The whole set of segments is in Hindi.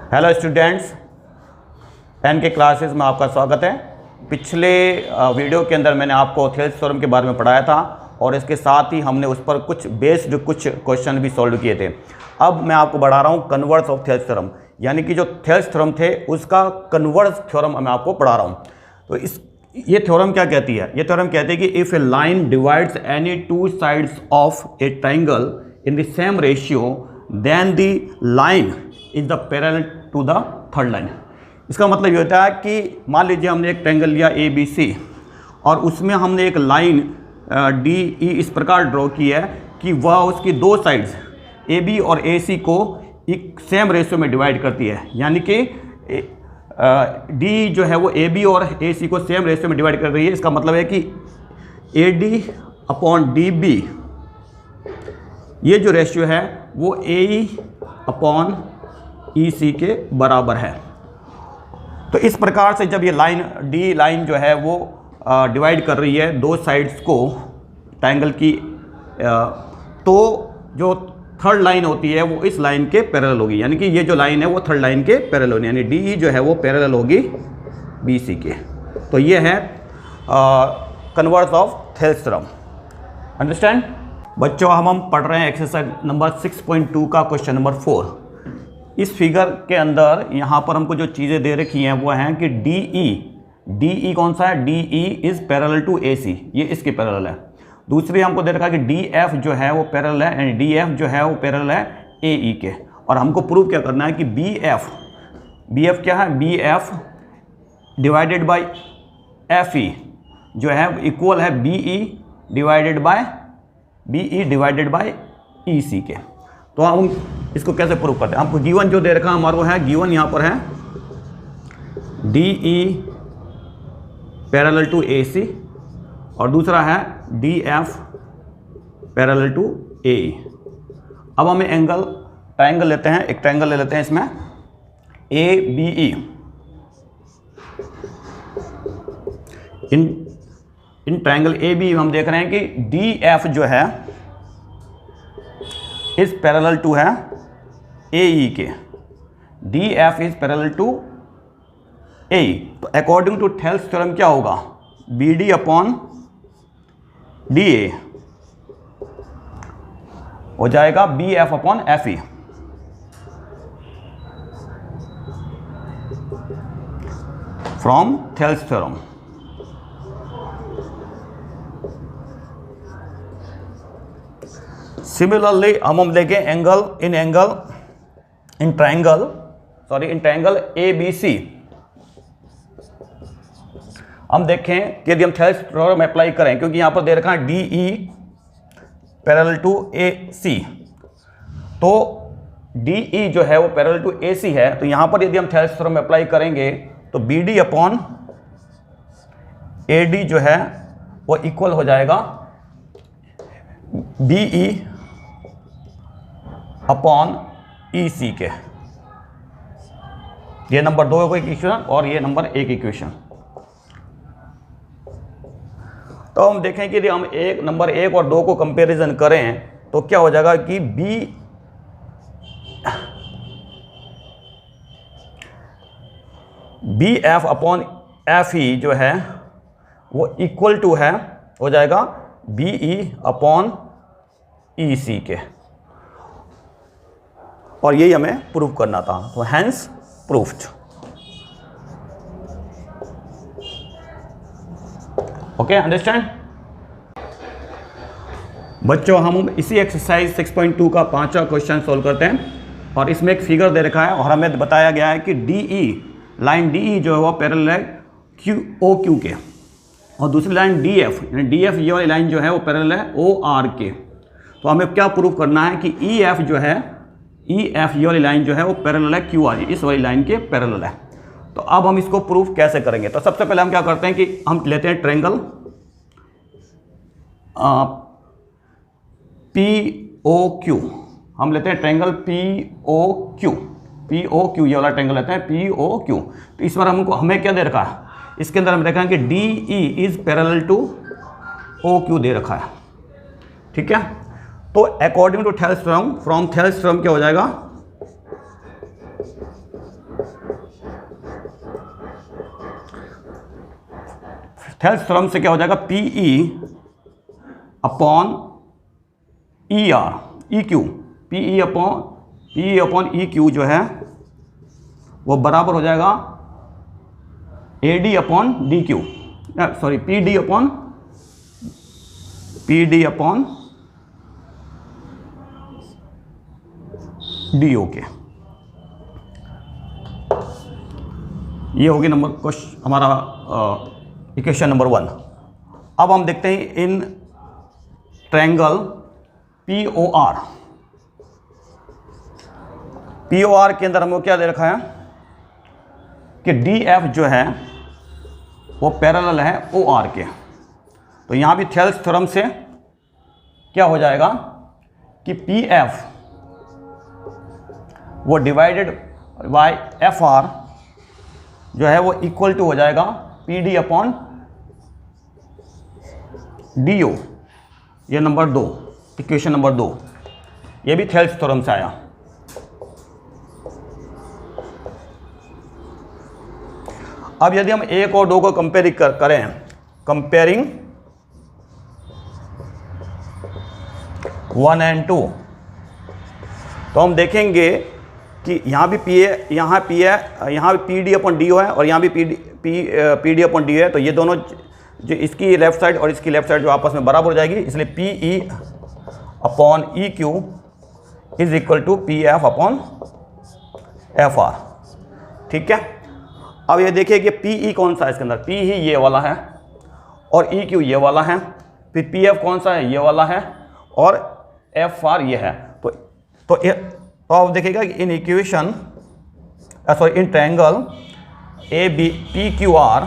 हेलो स्टूडेंट्स, एन के क्लासेस में आपका स्वागत है। पिछले वीडियो के अंदर मैंने आपको थेल्स थ्योरम के बारे में पढ़ाया था और इसके साथ ही हमने उस पर कुछ क्वेश्चन भी सॉल्व किए थे। अब मैं आपको बढ़ा रहा हूँ कन्वर्स ऑफ थेल्स थ्योरम, यानी कि जो थेल्स थ्योरम थे उसका कन्वर्स थ्योरम मैं आपको पढ़ा रहा हूँ। तो ये थ्योरम क्या कहती है? ये थ्योरम कहती है कि if a line divides any two sides of a triangle in the same ratio then the line is the parallel to the third line. इसका मतलब ये होता है कि मान लीजिए हमने एक ट्रायंगल लिया ए बी सी और उसमें हमने एक लाइन डी ई इस प्रकार ड्रॉ की है कि वह उसकी दो साइड्स ए बी और ए सी को एक सेम रेशियो में डिवाइड करती है, यानी कि डी जो है वो ए बी और ए सी को सेम रेशियो में डिवाइड कर रही है। इसका मतलब है कि A D upon D B ये जो रेशियो है वो ए ई अपॉन ई सी के बराबर है। तो इस प्रकार से जब ये लाइन डी लाइन जो है वो डिवाइड कर रही है दो साइड्स को ट्रायंगल की, तो जो थर्ड लाइन होती है वो इस लाइन के पैरेलल होगी, यानी कि ये जो लाइन है वो थर्ड लाइन के पैरेलल होगी, यानी डी ई जो है वो पैरेलल होगी बी सी के। तो ये है converse of Thales theorem. Understand बच्चों, हम पढ़ रहे हैं एक्सरसाइज नंबर 6.2 का क्वेश्चन नंबर 4। इस फिगर के अंदर यहाँ पर हमको जो चीज़ें दे रखी हैं वो हैं कि डी ई कौन सा है? D E is parallel to A C, ये इसके पैरेलल है। दूसरी हमको दे रखा है कि डी एफ जो है वो पैरेलल है, यानी डी एफ जो है वो पैरेलल है ए ई के। और हमको प्रूव क्या करना है कि बी एफ क्या है? B F divided by F E जो है इक्वल है B E divided by E C के। तो हम इसको कैसे प्रूव करते हैं? हमको गिवन जो दे रखा है हमारे को है गिवन यहाँ पर है D E parallel to A सी और दूसरा है D F parallel to A ई। अब हमें ट्रायंगल लेते हैं, एक ट्रायंगल ले लेते हैं इसमें A B E. In triangle A B हम देख रहे हैं कि डी एफ जो है इज पैरेलल टू है ए ई के, D F is parallel to A E. तो अकॉर्डिंग टू थेल्स थ्योरम क्या होगा? B D upon D A हो जाएगा B F upon F E. From Thales theorem. Similarly हम देखें इन ट्रायंगल ए बी सी। हम देखें कि यदि हम थेल्स थ्योरम अप्लाई करें, क्योंकि यहां पर दे रखा है D E parallel to A सी, तो डी ई जो है वो पैरेलल टू ए सी है। तो यहां पर यदि हम थेल्स थ्योरम अप्लाई करेंगे तो B D upon A D जो है वो इक्वल हो जाएगा बी ई अपॉन ई सी के। ये नंबर 2 को इक्वेशन और ये नंबर 1 इक्वेशन। तो हम देखें कि यदि हम नंबर 1 और 2 को कंपैरिजन करें तो क्या हो जाएगा कि B F upon F E जो है वो इक्वल टू है हो जाएगा बी ई अपॉन ई सी के, और यही हमें प्रूव करना था। तो हैंस प्रूफ्ड। ओके, अंडरस्टैंड बच्चों, हम इसी एक्सरसाइज 6.2 का 5वां क्वेश्चन सोल्व करते हैं। और इसमें एक फिगर दे रखा है और हमें बताया गया है कि लाइन डी ई जो है वो पैरेलल है ओ क्यू के, और दूसरी लाइन डी एफ ये वाली लाइन जो है वो पैरेलल है ओ आर के। तो हमें क्या प्रूव करना है कि ई एफ ये वाली लाइन जो है वो पैरेलल है क्यू आर, इस वाली लाइन के पैरेलल है। तो अब हम इसको प्रूफ कैसे करेंगे? तो सबसे पहले हम क्या करते हैं कि हम लेते हैं ट्रायंगल पी ओ क्यू। हम लेते हैं ट्रायंगल पी ओ क्यू, ये वाला ट्रायंगल लेते हैं पी ओ क्यू। तो इस बार हमें क्या दे रखा है? इसके अंदर हम देखा है कि D E is parallel to O Q दे रखा है, ठीक है। तो according to Thales theorem, from Thales theorem क्या हो जाएगा, थेल्स थ्योरम से क्या हो जाएगा, P E upon E R E Q, P E upon E Q जो है वो बराबर हो जाएगा A D upon D Q, sorry P D upon D okay. ये होगी नंबर क्वेश्चन हमारा इक्वेशन नंबर 1। अब हम देखते हैं in triangle P O R के अंदर हमको क्या दे रखा है कि डी एफ जो है वो पैरेलल है ओ आर के। तो यहाँ भी थेल्स थ्योरम से क्या हो जाएगा कि पी एफ वो डिवाइडेड बाय एफ आर जो है वो इक्वल टू हो जाएगा P D upon D O. ये नंबर 2, इक्वेशन नंबर 2, ये भी थेल्स थ्योरम से आया। अब यदि हम 1 और 2 को करें, कंपेयरिंग 1 and 2, तो हम देखेंगे कि यहाँ भी पी है, यहाँ पी है, यहाँ भी P D upon D O है और यहाँ भी पी डी अपॉन डी है। तो ये दोनों जो इसकी लेफ्ट साइड और इसकी लेफ्ट साइड जो आपस में बराबर हो जाएगी, इसलिए P E upon E Q is equal to P F upon F R. ठीक है। अब ये देखिए कि पी ई कौन सा है इसके अंदर, पी ही ये वाला है और ई क्यू ये वाला है, फिर पी एफ कौन सा है, ये वाला है, और एफ आर ये है। तो आप देखिएगा कि in equation sorry in triangle A B P Q R,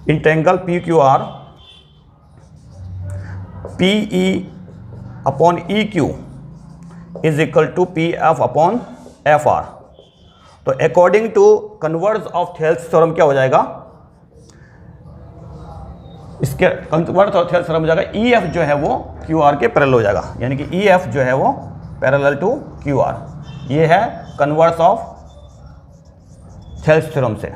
in triangle P Q R P E upon E Q is equal to P F upon F R. तो according to converse of Thales theorem क्या हो जाएगा, इसके कन्वर्स ऑफ थेल्स थ्योरम हो जाएगा ई एफ जो है वो क्यू आर के पैरेलल हो जाएगा, यानी कि ई एफ जो है वो पैरेलल टू क्यू आर। ये है कन्वर्स ऑफ थेल्स थ्योरम से।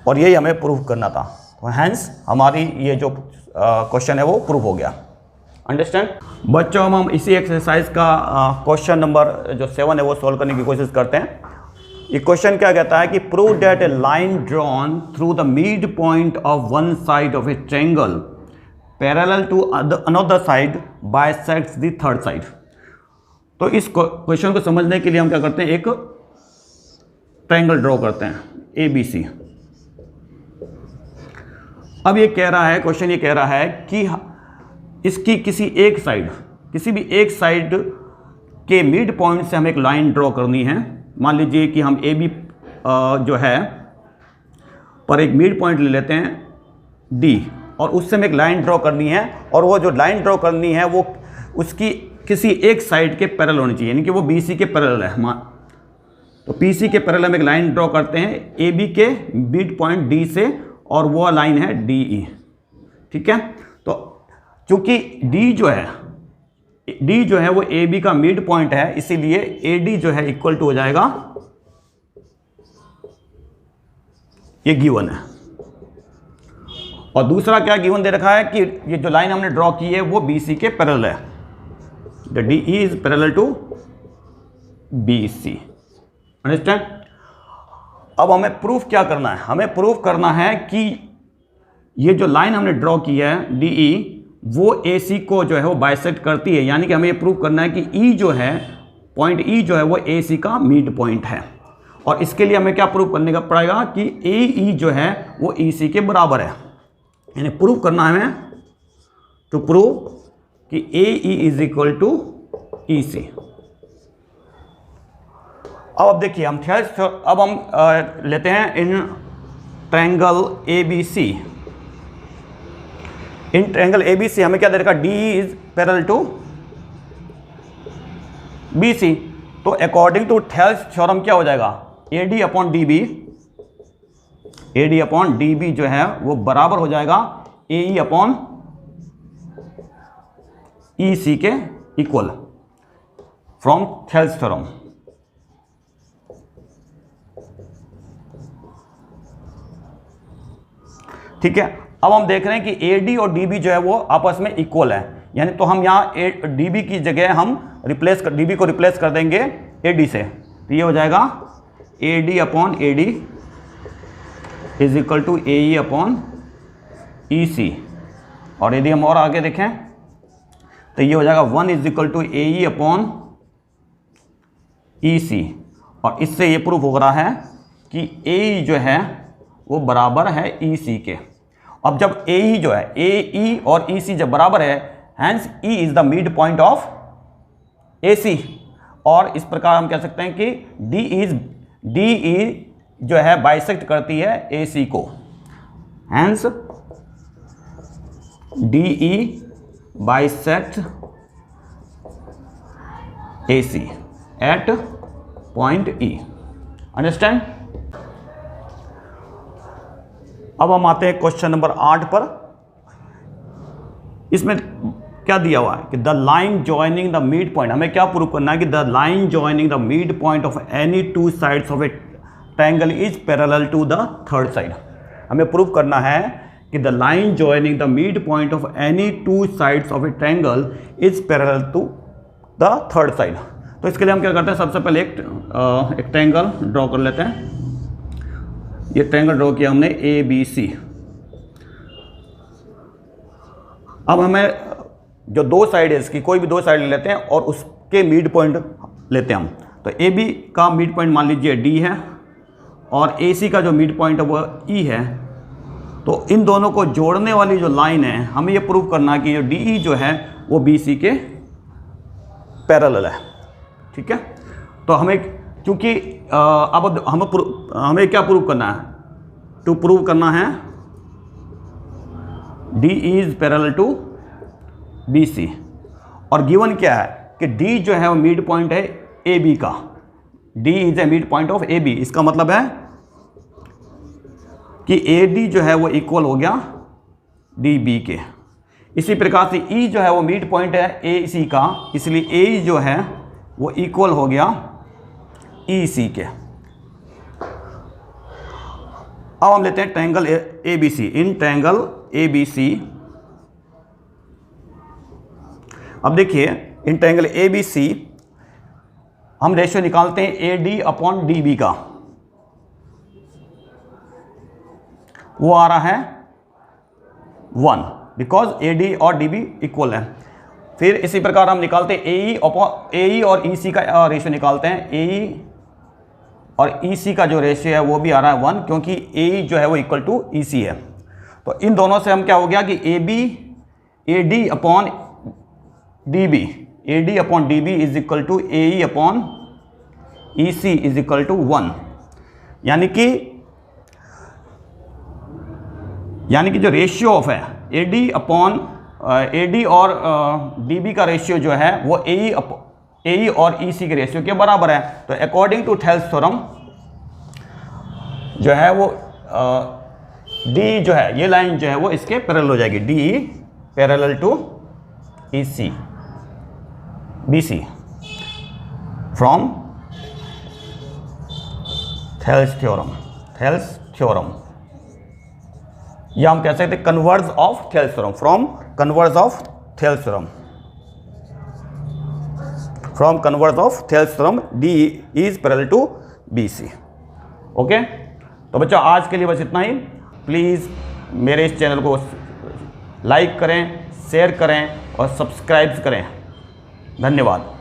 और यही हमें प्रूव करना था, तो हैंस हमारी ये जो क्वेश्चन है वो प्रूव हो गया। अंडरस्टैंड बच्चों, हम इसी एक्सरसाइज का क्वेश्चन नंबर जो 7 है वो सॉल्व करने की कोशिश करते हैं। ये क्वेश्चन क्या कहता है कि prove that a line drawn through the mid point of one side of a triangle parallel to another side bisects the third side. तो इस क्वेश्चन को समझने के लिए हम क्या करते हैं, एक ट्रायंगल ड्रॉ करते हैं ए बी सी। अब ये कह रहा है, क्वेश्चन ये कह रहा है कि इसकी किसी भी एक साइड के मिड पॉइंट से हमें एक लाइन ड्रॉ करनी है। मान लीजिए कि हम ए बी जो है पर एक मिड पॉइंट ले लेते हैं डी, और उससे हमें एक लाइन ड्रॉ करनी है, और वो जो लाइन ड्रॉ करनी है वो उसकी किसी एक साइड के पैरेलल होनी चाहिए, यानी कि वो बी सी के पैरेलल है। तो पी सी के पैरेलल हम एक लाइन ड्रॉ करते हैं ए बी के मिड पॉइंट डी से, और वो लाइन है डी ई। ठीक है। तो चूंकि डी जो है वो ए बी का मिड पॉइंट है, इसीलिए ए डी जो है इक्वल टू हो जाएगा, ये गिवन है। और दूसरा क्या गिवन दे रखा है कि ये जो लाइन हमने ड्रॉ की है वो बी सी के पैरेलल है, the D E is parallel to B C. Understand. अब हमें प्रूफ क्या करना है, हमें प्रूफ करना है कि ये जो लाइन हमने ड्रॉ की है डी ई वो ए सी को जो है वो बाइसेक्ट करती है, यानी कि हमें ये प्रूफ करना है कि ई जो है पॉइंट ई जो है वो ए सी का मिड पॉइंट है। और इसके लिए हमें क्या प्रूफ करने का पड़ेगा कि ए ई जो है वो ई सी के बराबर है, यानी प्रूफ करना है हमें टू प्रूव कि A E is equal to E C. अब देखिए हम अब हम लेते हैं in triangle A B C. In triangle A B C हमें क्या दे रखा, D is parallel to B C. तो अकॉर्डिंग टू थेल्स थ्योरम क्या हो जाएगा, A D upon D B, A D upon D B जो है वो बराबर हो जाएगा ए ई अपॉन ई सी के इक्वल। From Thales theorem. ठीक है, अब हम देख रहे हैं कि AD और DB जो है वो आपस में इक्वल है, यानी तो हम यहाँ DB की जगह हम DB को रिप्लेस कर देंगे AD से, तो ये हो जाएगा AD upon AD is equal to AE upon EC। और यदि हम और आगे देखें तो ये हो जाएगा 1 is equal to AE upon EC। और इससे ये प्रूफ हो रहा है कि AE जो है वो बराबर है EC के। अब जब AE जो है AE और EC जब बराबर है, hence E is the mid point of AC। और इस प्रकार हम कह सकते हैं कि DE जो है बाइसेक्ट करती है AC को, hence DE bisect AC at point E। Understand. अब हम आते हैं क्वेश्चन नंबर 8 पर। इसमें क्या दिया हुआ है कि the line joining the mid point, हमें क्या प्रूव करना है कि the line joining the mid point of any two sides of a triangle is parallel to the third side. हमें प्रूव करना है कि the line joining the mid point of any two sides of a triangle is parallel to the third side. तो इसके लिए हम क्या करते हैं, सबसे पहले एक ट्रायंगल ड्रॉ कर लेते हैं। ये ट्रायंगल ड्रॉ किया हमने ABC। अब हमें जो दो साइड है इसकी, कोई भी दो साइड ले लेते हैं और उसके मिड पॉइंट लेते हैं हम। तो AB का मिड पॉइंट मान लीजिए D है और AC का जो मिड पॉइंट है वो E है। तो इन दोनों को जोड़ने वाली जो लाइन है, हमें ये प्रूव करना है कि जो DE जो है वो BC के पैरेलल है। ठीक है, तो हमें क्योंकि अब हमें क्या प्रूव करना है, टू प्रूव करना है DE is parallel to BC। और गिवन क्या है कि D जो है वो मिड पॉइंट है AB का, D is a mid point of AB। इसका मतलब है कि AD जो है वो इक्वल हो गया DB के। इसी प्रकार से E जो है वो मिड पॉइंट है AC का, इसलिए AE जो है वो इक्वल हो गया EC के। अब हम लेते हैं triangle ABC। In triangle ABC, अब देखिए इन ट्रायंगल ABC हम रेशियो निकालते हैं AD अपॉन DB का, वो आ रहा है 1 बिकॉज AD और DB इक्वल है। फिर इसी प्रकार हम निकालते हैं AE और EC का रेशियो निकालते हैं। AE और EC का जो रेशियो है वो भी आ रहा है 1, क्योंकि AE जो है वो इक्वल टू EC है। तो इन दोनों से हम क्या हो गया कि AD upon DB is equal to AE upon EC is equal to 1। यानी कि जो रेशियो ऑफ है AD और DB का रेशियो जो है वो AE और EC के रेशियो के बराबर है। तो अकॉर्डिंग टू थेल्स थ्योरम जो है वो D जो है, ये लाइन जो है वो इसके पैरेलल हो जाएगी, DE parallel to BC from Thales theorem. या हम कह सकते हैं converse of Thales theorem, from converse of Thales theorem DE is parallel to BC। Okay, तो बच्चों आज के लिए बस इतना ही। प्लीज़ मेरे इस चैनल को लाइक करें, शेयर करें और सब्सक्राइब करें। धन्यवाद।